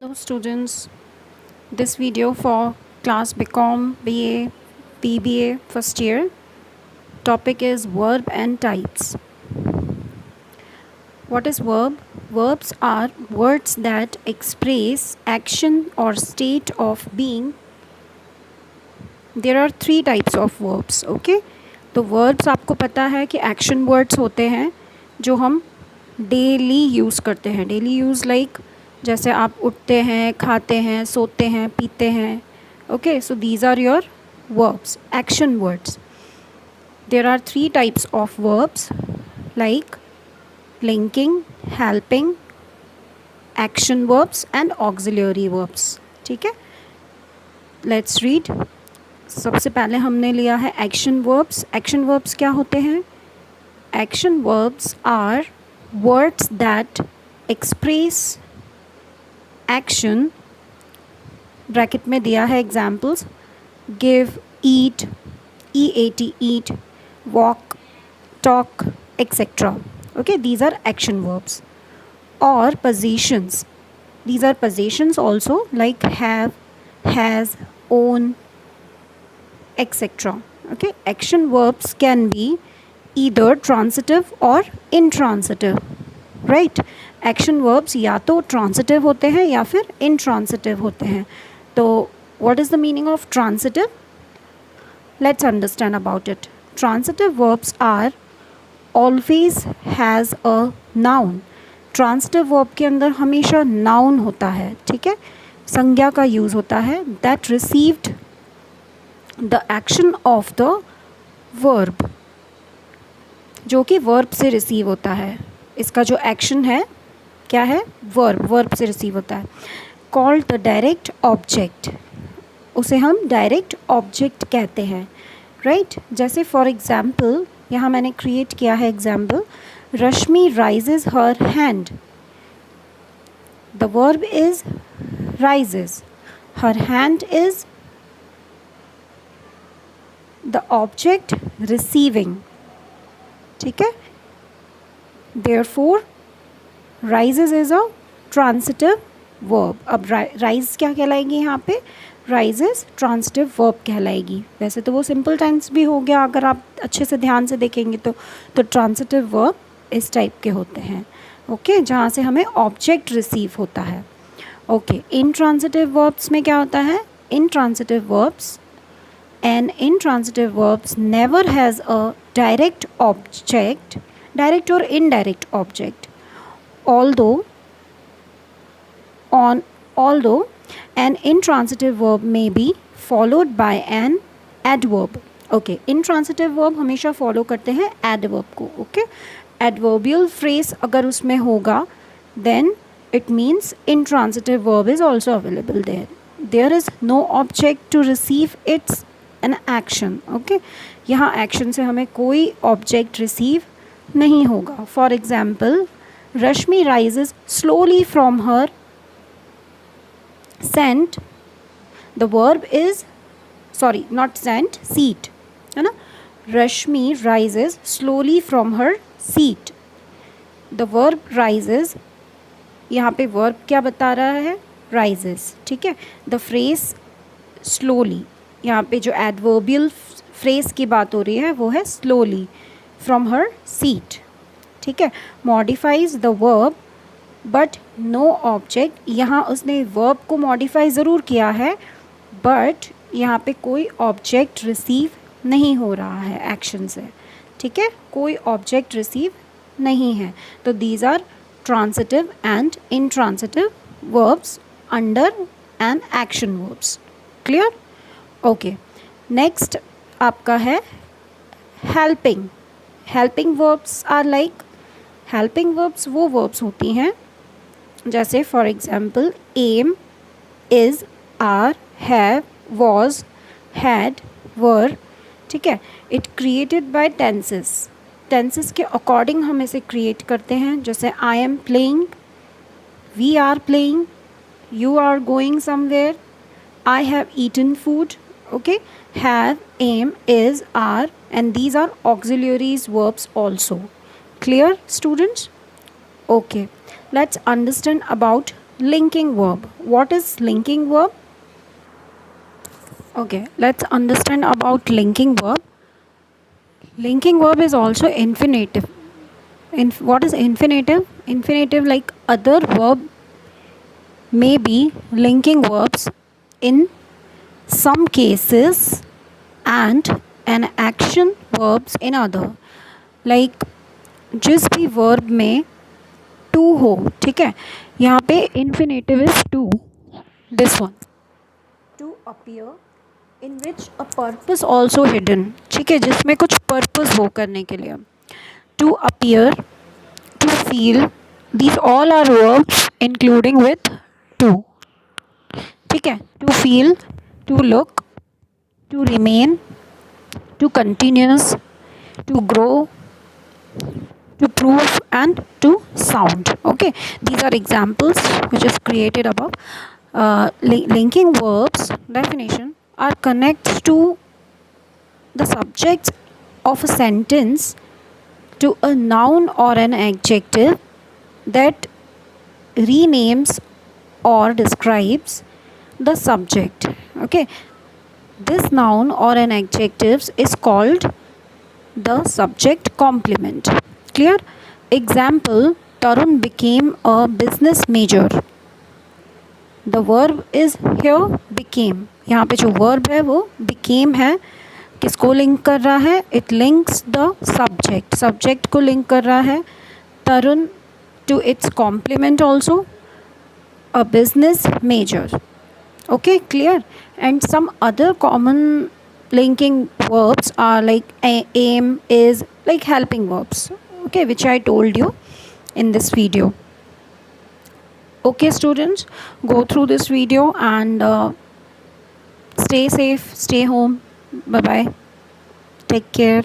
Hello students, this video for class BCom, BA, BBA first year. Topic is verb and types. What is verb? Verbs are words that express action or state of being. There are three types of verbs, okay? तो verbs आपको पता है कि action words होते हैं जो हम daily use करते हैं. डेली यूज़ लाइक जैसे आप उठते हैं, खाते हैं, सोते हैं, पीते हैं. Okay, so these are your verbs, action words. There are three types of verbs like linking, helping, action verbs and auxiliary verbs. ठीक है, लेट्स रीड. सबसे पहले हमने लिया है एक्शन वर्ब्स. एक्शन वर्ब्स क्या होते हैं? Action verbs are words that express action. Bracket में दिया है examples: give, eat, eat, eat, walk, talk, etc. Okay, these are action verbs. Or possessions, these are possessions also, like have, has, own, etc. Okay, action verbs can be either transitive or intransitive, right? Action verbs या तो transitive होते हैं या फिर intransitive होते हैं. तो what is the meaning of transitive? Let's understand about it. Transitive verbs are always has a noun. Transitive verb के अंदर हमेशा नाउन होता है. ठीक है, संज्ञा का यूज़ होता है. That received the action of the verb, जो कि वर्ब से रिसीव होता है. इसका जो एक्शन है क्या है? वर्ब. वर्ब से रिसीव होता है. कॉल्ड द डायरेक्ट ऑब्जेक्ट, उसे हम डायरेक्ट ऑब्जेक्ट कहते हैं, राइट? जैसे फॉर एग्जाम्पल यहाँ मैंने क्रिएट किया है example: Rashmi rises her hand. The verb is rises, her hand is the object receiving. ठीक है, therefore rises is a transitive verb. अब rise क्या कहलाएगी यहाँ पे? rises transitive verb कहलाएगी. वैसे तो वो simple tense भी हो गया अगर आप अच्छे से ध्यान से देखेंगे तो transitive verb इस टाइप के होते हैं. ओके, जहाँ से हमें ऑब्जेक्ट रिसीव होता है. ओके, intransitive verbs में क्या होता है? intransitive verbs and intransitive verbs never has a direct object, direct or indirect object, although an intransitive verb may be followed by an adverb. Okay, intransitive verb हमेशा follow करते हैं adverb को. Okay, adverbial phrase अगर उसमें होगा then it means intransitive verb is also available there. There is no object to receive its an action. Okay, यहाँ action से हमें कोई object receive नहीं होगा. For example, Rashmi rises slowly from her sent. The verb is sorry not sent, seat है ना. Rashmi rises slowly from her seat. The verb rises, यहाँ पे वर्ब क्या बता रहा है? राइजेज. ठीक है, द फ्रेज स्लोली, यहाँ पे जो एडवर्बियल फ्रेज की बात हो रही है वो है स्लोली फ्रॉम हर सीट. ठीक है, modifies the verb but no object. यहाँ उसने वर्ब को मॉडिफाई ज़रूर किया है बट यहाँ पे कोई ऑब्जेक्ट रिसीव नहीं हो रहा है एक्शन से. ठीक है, कोई ऑब्जेक्ट रिसीव नहीं है. तो these are transitive and intransitive verbs under and action verbs. Clear? Okay, next आपका है helping. Helping verbs are like, helping verbs वो वर्ब्स होती हैं जैसे for example am, is, are, have, was, had, were. ठीक है, it created by tenses. Tenses के according हम इसे क्रिएट करते हैं. जैसे I am playing, we are playing, you are going somewhere, I have eaten food. Okay, have, aim, is, are, and these are auxiliaries verbs also. Clear, students? Okay, let's understand about linking verb. What is linking verb? Okay, let's understand about linking verb. Linking verb is also infinitive. What is infinitive? Infinitive, like other verb may be linking verbs in some cases and an action verbs in other. Like जिस भी verb में to हो, ठीक है, यहाँ पे infinitive is to, this one, to appear in which a purpose also hidden, ठीक है, जिसमें कुछ पर्पस हो करने के लिए. To appear, to feel, these all are verbs including with to, ठीक है. To feel, to look, to remain, to continuous, to grow, to prove and to sound. Okay, these are examples which is created above. Linking verbs definition are connects to the subjects of a sentence to a noun or an adjective that renames or describes the subject. Okay, this noun or an adjective is called the subject complement. Clear? Example, Tarun became a business major. The verb is here became. यहाँ पे जो verb है वो became है. किसको link कर रहा है? It links the subject. Subject को लिंक कर रहा है. Tarun to its complement also, a business major. Okay, clear? And some other common linking verbs are like aim, is, like helping verbs, okay, which I told you in this video. Okay students, go through this video and stay safe, stay home. Bye bye, take care.